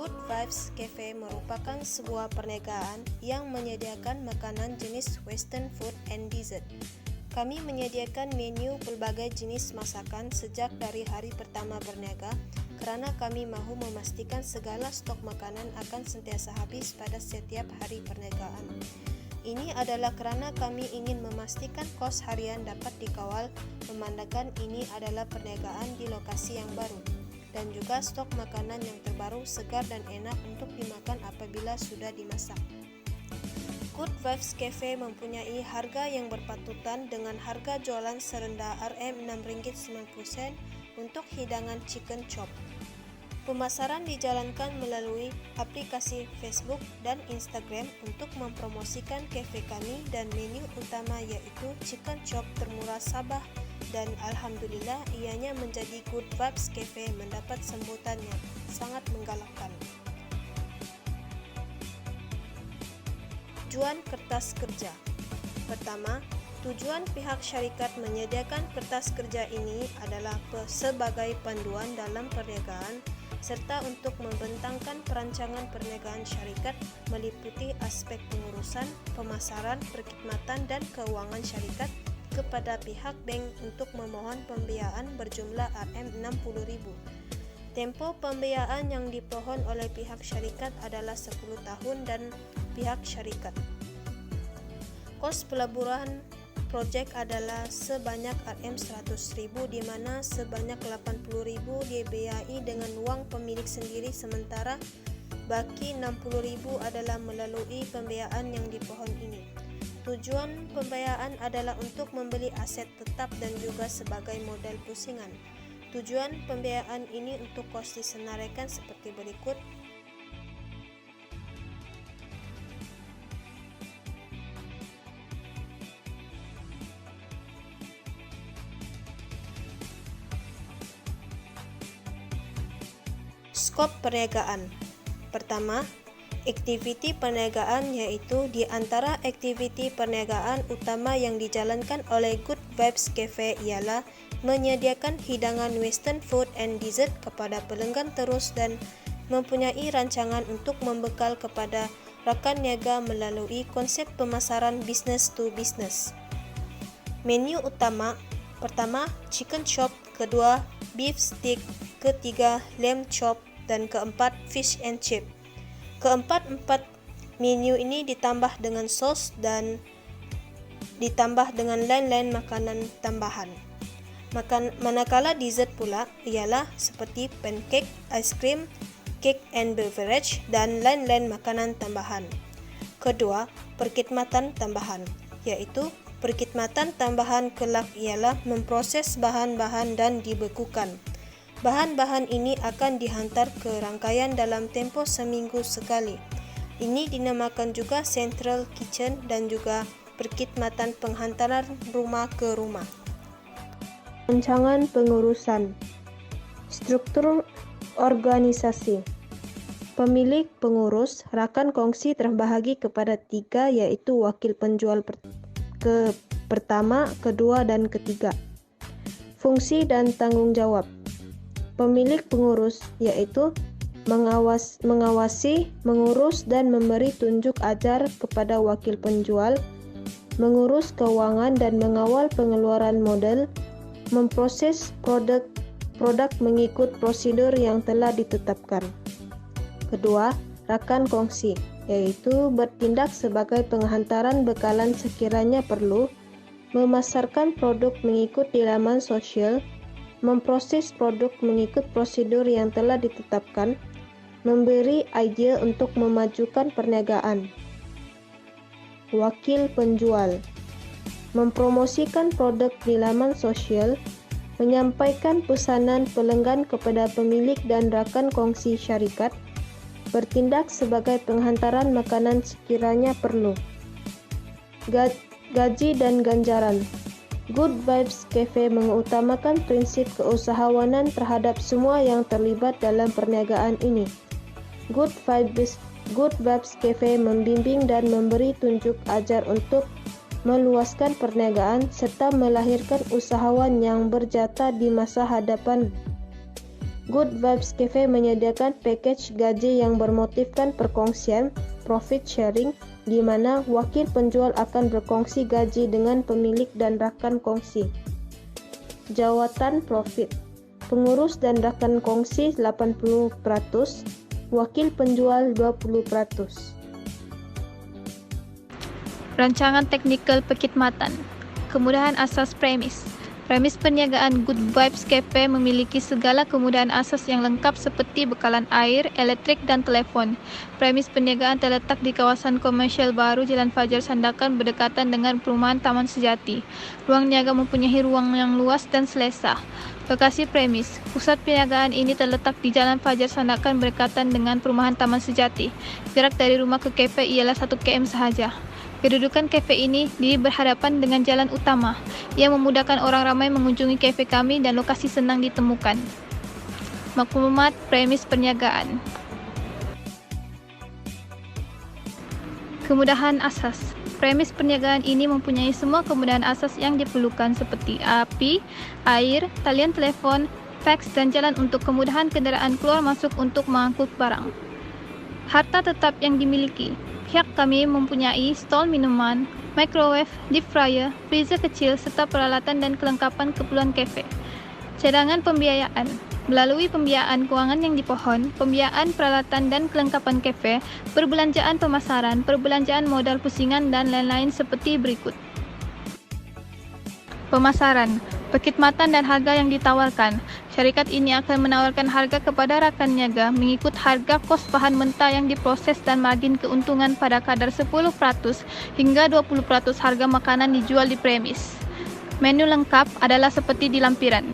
Good Vibes Cafe merupakan sebuah perniagaan yang menyediakan makanan jenis western food and dessert. Kami menyediakan menu pelbagai jenis masakan sejak dari hari pertama berniaga kerana kami mahu memastikan segala stok makanan akan sentiasa habis pada setiap hari perniagaan. Ini adalah kerana kami ingin memastikan kos harian dapat dikawal memandangkan ini adalah perniagaan di lokasi yang baru. Dan juga stok makanan yang terbaru, segar dan enak untuk dimakan apabila sudah dimasak. Good Vibes Cafe mempunyai harga yang berpatutan dengan harga jualan serendah RM6.90 untuk hidangan chicken chop. Pemasaran dijalankan melalui aplikasi Facebook dan Instagram untuk mempromosikan kafe kami dan menu utama iaitu chicken chop termurah Sabah. Dan Alhamdulillah ianya menjadi Good Vibes Cafe mendapat sambutan yang sangat menggalakkan. Tujuan kertas kerja. Pertama, tujuan pihak syarikat menyediakan kertas kerja ini adalah sebagai panduan dalam perniagaan serta untuk membentangkan perancangan perniagaan syarikat meliputi aspek pengurusan, pemasaran, perkhidmatan dan keuangan syarikat kepada pihak bank untuk memohon pembiayaan berjumlah RM60,000. Tempoh pembiayaan yang dipohon oleh pihak syarikat adalah 10 tahun dan pihak syarikat. Kos pelaburan projek adalah sebanyak RM100,000 di mana sebanyak RM80,000 dibiayai dengan wang pemilik sendiri sementara baki RM60,000 adalah melalui pembiayaan yang dipohon ini. Tujuan pembiayaan adalah untuk membeli aset tetap dan juga sebagai modal pusingan. Tujuan pembiayaan ini untuk kos disenaraikan seperti berikut. Skop perniagaan. Pertama, aktiviti perniagaan iaitu di antara aktiviti perniagaan utama yang dijalankan oleh Good Vibes Cafe ialah menyediakan hidangan western food and dessert kepada pelanggan terus dan mempunyai rancangan untuk membekal kepada rakan niaga melalui konsep pemasaran business to business. Menu utama, pertama chicken chop, kedua beef stick, ketiga lamb chop dan keempat fish and chip. Keempat menu ini ditambah dengan sos dan ditambah dengan lain-lain makanan tambahan. Manakala dessert pula ialah seperti pancake, ice cream, cake and beverage dan lain-lain makanan tambahan. Kedua, perkhidmatan tambahan, iaitu perkhidmatan tambahan kelak ialah memproses bahan-bahan dan dibekukan. Bahan-bahan ini akan dihantar ke rangkaian dalam tempoh seminggu sekali. Ini dinamakan juga Central Kitchen dan juga perkhidmatan penghantaran rumah ke rumah. Rancangan pengurusan. Struktur organisasi. Pemilik, pengurus, rakan kongsi terbahagi kepada 3 iaitu wakil penjual pertama, kedua dan ketiga. Fungsi dan tanggungjawab. Pemilik pengurus iaitu mengawasi, mengurus dan memberi tunjuk ajar kepada wakil penjual, mengurus keuangan dan mengawal pengeluaran modal, memproses produk mengikut prosedur yang telah ditetapkan. Kedua, rakan kongsi iaitu bertindak sebagai penghantaran bekalan sekiranya perlu, memasarkan produk mengikut di laman sosial, memproses produk mengikut prosedur yang telah ditetapkan, memberi idea untuk memajukan perniagaan. Wakil penjual mempromosikan produk di laman sosial, menyampaikan pesanan pelanggan kepada pemilik dan rakan kongsi syarikat, bertindak sebagai penghantaran makanan sekiranya perlu. Gaji dan ganjaran. Good Vibes Cafe mengutamakan prinsip keusahawanan terhadap semua yang terlibat dalam perniagaan ini. Good Vibes Cafe membimbing dan memberi tunjuk ajar untuk meluaskan perniagaan serta melahirkan usahawan yang berjata di masa hadapan. Good Vibes Cafe menyediakan package gaji yang bermotifkan perkongsian, profit sharing, di mana wakil penjual akan berkongsi gaji dengan pemilik dan rakan kongsi. Jawatan profit. Pengurus dan rakan kongsi 80%, wakil penjual 20%. Rancangan teknikal perkhidmatan. Kemudahan asas premis. Premis perniagaan Good Vibes Cafe memiliki segala kemudahan asas yang lengkap seperti bekalan air, elektrik, dan telefon. Premis perniagaan terletak di kawasan komersial baru Jalan Fajar Sandakan berdekatan dengan perumahan Taman Sejati. Ruang niaga mempunyai ruang yang luas dan selesa. Lokasi premis. Pusat perniagaan ini terletak di Jalan Fajar Sandakan berdekatan dengan perumahan Taman Sejati. Jarak dari rumah ke kafe ialah 1 km sahaja. Kedudukan kafe ini berhadapan dengan jalan utama, yang memudahkan orang ramai mengunjungi kafe kami dan lokasi senang ditemukan. Maklumat premis perniagaan. Kemudahan asas. Premis perniagaan ini mempunyai semua kemudahan asas yang diperlukan seperti api, air, talian telepon, fax, dan jalan untuk kemudahan kendaraan keluar masuk untuk mengangkut barang. Harta tetap yang dimiliki. Pihak kami mempunyai stol minuman, microwave, deep fryer, freezer kecil, serta peralatan dan kelengkapan keperluan kafe. Cadangan pembiayaan. Melalui pembiayaan keuangan yang dipohon, pembiayaan peralatan dan kelengkapan kafe, perbelanjaan pemasaran, perbelanjaan modal pusingan, dan lain-lain seperti berikut. Pemasaran, perkhidmatan dan harga yang ditawarkan. Syarikat ini akan menawarkan harga kepada rakan niaga mengikut harga kos bahan mentah yang diproses dan margin keuntungan pada kadar 10% hingga 20% harga makanan dijual di premis. Menu lengkap adalah seperti di lampiran.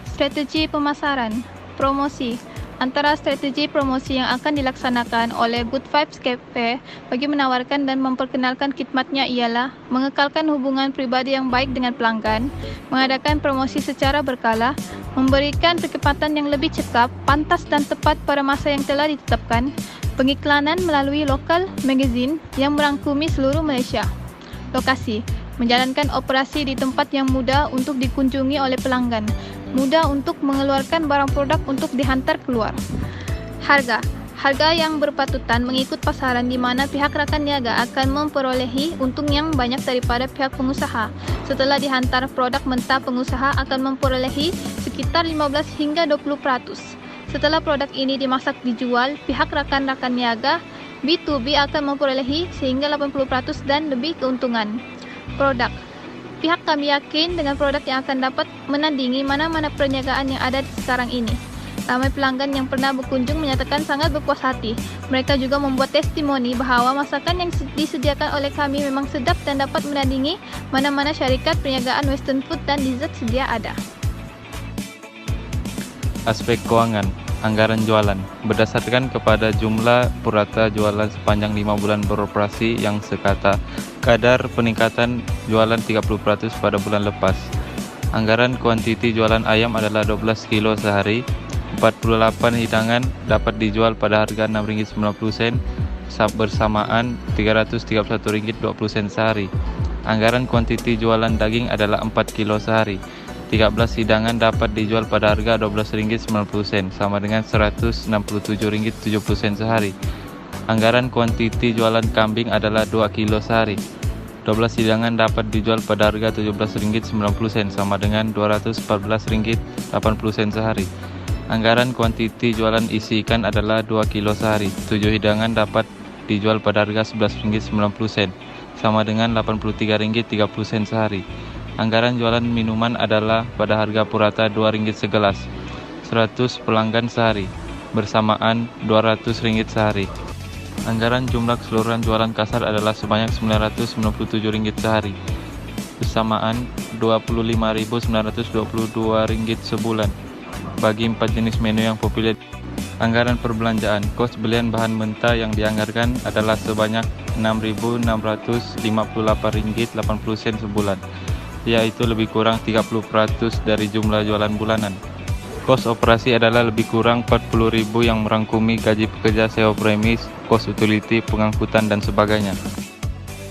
Strategi pemasaran, promosi. Antara strategi promosi yang akan dilaksanakan oleh Good Vibes Cafe bagi menawarkan dan memperkenalkan khidmatnya ialah mengekalkan hubungan pribadi yang baik dengan pelanggan, mengadakan promosi secara berkala, memberikan perkhidmatan yang lebih cekap, pantas dan tepat pada masa yang telah ditetapkan, pengiklanan melalui lokal magazine yang merangkumi seluruh Malaysia. Lokasi, menjalankan operasi di tempat yang mudah untuk dikunjungi oleh pelanggan, mudah untuk mengeluarkan barang produk untuk dihantar keluar. Harga yang berpatutan mengikut pasaran di mana pihak rakan niaga akan memperolehi untung yang banyak daripada pihak pengusaha. Setelah dihantar produk mentah, pengusaha akan memperolehi sekitar 15 hingga 20%. Setelah produk ini dimasak dijual, pihak rakan-rakan niaga B2B akan memperolehi sehingga 80% dan lebih keuntungan. Produk. Pihak kami yakin dengan produk yang akan dapat menandingi mana-mana perniagaan yang ada sekarang ini. Ramai pelanggan yang pernah berkunjung menyatakan sangat berpuas hati. Mereka juga membuat testimoni bahawa masakan yang disediakan oleh kami memang sedap dan dapat menandingi mana-mana syarikat perniagaan western food dan dessert sedia ada. Aspek keuangan. Anggaran jualan berdasarkan kepada jumlah purata jualan sepanjang 5 bulan beroperasi yang sekata, kadar peningkatan jualan 30% pada bulan lepas. Anggaran kuantiti jualan ayam adalah 12 kilo sehari, 48 hidangan dapat dijual pada harga RM6.90 bersamaan RM331.20 sehari. Anggaran kuantiti jualan daging adalah 4 kilo sehari. 13 hidangan dapat dijual pada harga RM12.90 sama dengan RM167.70 sehari. Anggaran kuantiti jualan kambing adalah 2 kilo sehari. 12 hidangan dapat dijual pada harga RM17.90 sama dengan RM214.80 sehari. Anggaran kuantiti jualan isi ikan adalah 2 kilo sehari. 7 hidangan dapat dijual pada harga RM11.90 sama dengan RM83.30 sehari. Anggaran jualan minuman adalah pada harga purata RM2 segelas, 100 pelanggan sehari, bersamaan RM200 sehari. Anggaran jumlah keseluruhan jualan kasar adalah sebanyak RM997 sehari, bersamaan RM25.922 sebulan, bagi 4 jenis menu yang populer. Anggaran perbelanjaan, kos belian bahan mentah yang dianggarkan adalah sebanyak RM6.658.80 sebulan, yaitu lebih kurang 30% dari jumlah jualan bulanan. Kos operasi adalah lebih kurang RM40.000 yang merangkumi gaji pekerja, sewa premis, kos utility, pengangkutan, dan sebagainya.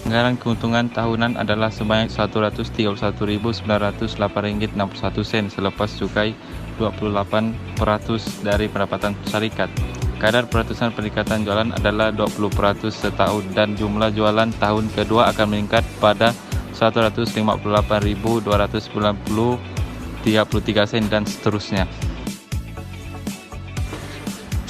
Anggaran keuntungan tahunan adalah sebanyak Rp131.908,61 selepas cukai 28% dari pendapatan syarikat. Kadar peratusan peningkatan jualan adalah 20% setahun dan jumlah jualan tahun kedua akan meningkat pada Rp158.290.33 dan seterusnya.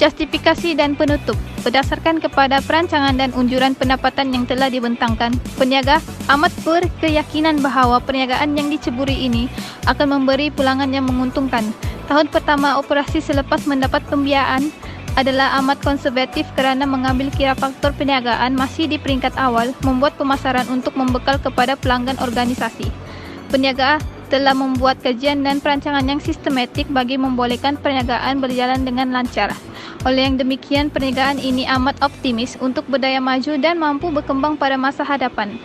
Justifikasi dan penutup. Berdasarkan kepada perancangan dan unjuran pendapatan yang telah dibentangkan, peniaga amat berkeyakinan bahawa perniagaan yang diceburi ini akan memberi pulangan yang menguntungkan. Tahun pertama operasi selepas mendapat pembiayaan adalah amat konservatif kerana mengambil kira faktor perniagaan masih di peringkat awal, membuat pemasaran untuk membekal kepada pelanggan organisasi. Peniaga telah membuat kajian dan perancangan yang sistematik bagi membolehkan perniagaan berjalan dengan lancar. Oleh yang demikian, perniagaan ini amat optimis untuk berdaya maju dan mampu berkembang pada masa hadapan.